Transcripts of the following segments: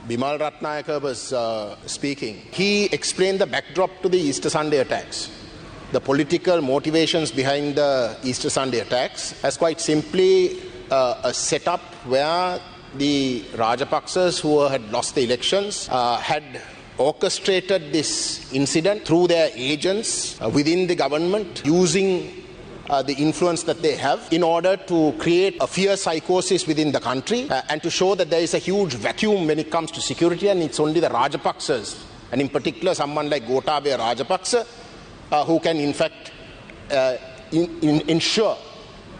Bimal Ratnayaka was speaking, he explained the backdrop to the Easter Sunday attacks. The political motivations behind the Easter Sunday attacks as quite simply a setup where the Rajapaksas who had lost the elections had orchestrated this incident through their agents within the government, using the influence that they have in order to create a fear psychosis within the country and to show that there is a huge vacuum when it comes to security, and it's only the Rajapaksas, and in particular someone like Gotabaya Rajapaksa, who can in fact ensure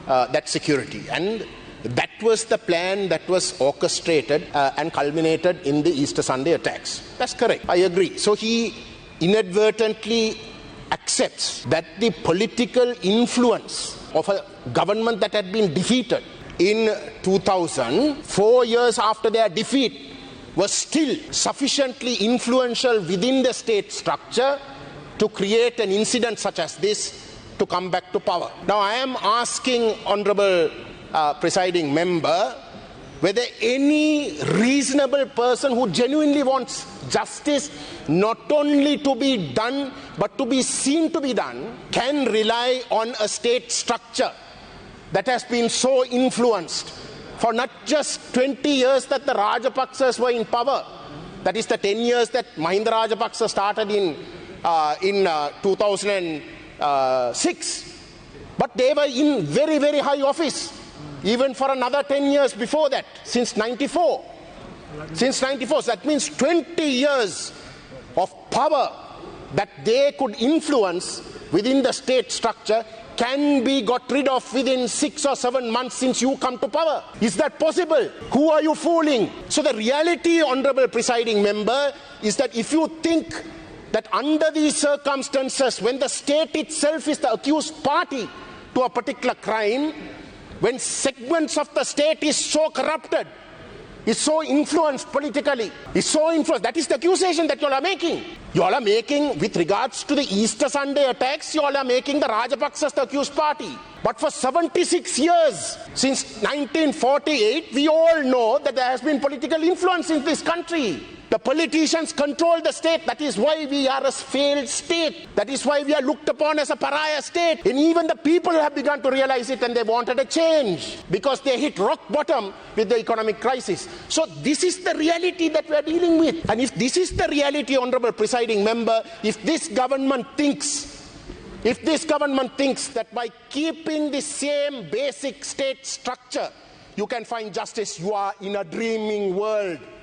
that security. And that was the plan that was orchestrated and culminated in the Easter Sunday attacks. That's correct. I agree. So he inadvertently accepts that the political influence of a government that had been defeated in 2000, 4 years after their defeat, was still sufficiently influential within the state structure to create an incident such as this to come back to power. Now I am asking Honourable Presiding Member whether any reasonable person who genuinely wants justice not only to be done but to be seen to be done can rely on a state structure that has been so influenced for not just 20 years that the Rajapaksas were in power, that is the 10 years that Mahinda Rajapaksa started in 2006, but they were in very, very high office even for another 10 years before that, since 94. Since 94, so that means 20 years of power that they could influence within the state structure can be got rid of within 6 or 7 months since you come to power. Is that possible? Who are you fooling? So the reality, Honourable Presiding Member, is that if you think that under these circumstances, when the state itself is the accused party to a particular crime, when segments of the state is so corrupted, is so influenced politically, is so influenced, that is the accusation that you all are making. You all are making, with regards to the Easter Sunday attacks, you all are making the Rajapaksas the accused party. But for 76 years, since 1948, we all know that there has been political influence in this country. The politicians control the state. That is why we are a failed state. That is why we are looked upon as a pariah state. And even the people have begun to realize it, and they wanted a change because they hit rock bottom with the economic crisis. So this is the reality that we are dealing with. And if this is the reality, Honourable Presiding Member, if this government thinks that by keeping the same basic state structure, you can find justice, you are in a dreaming world.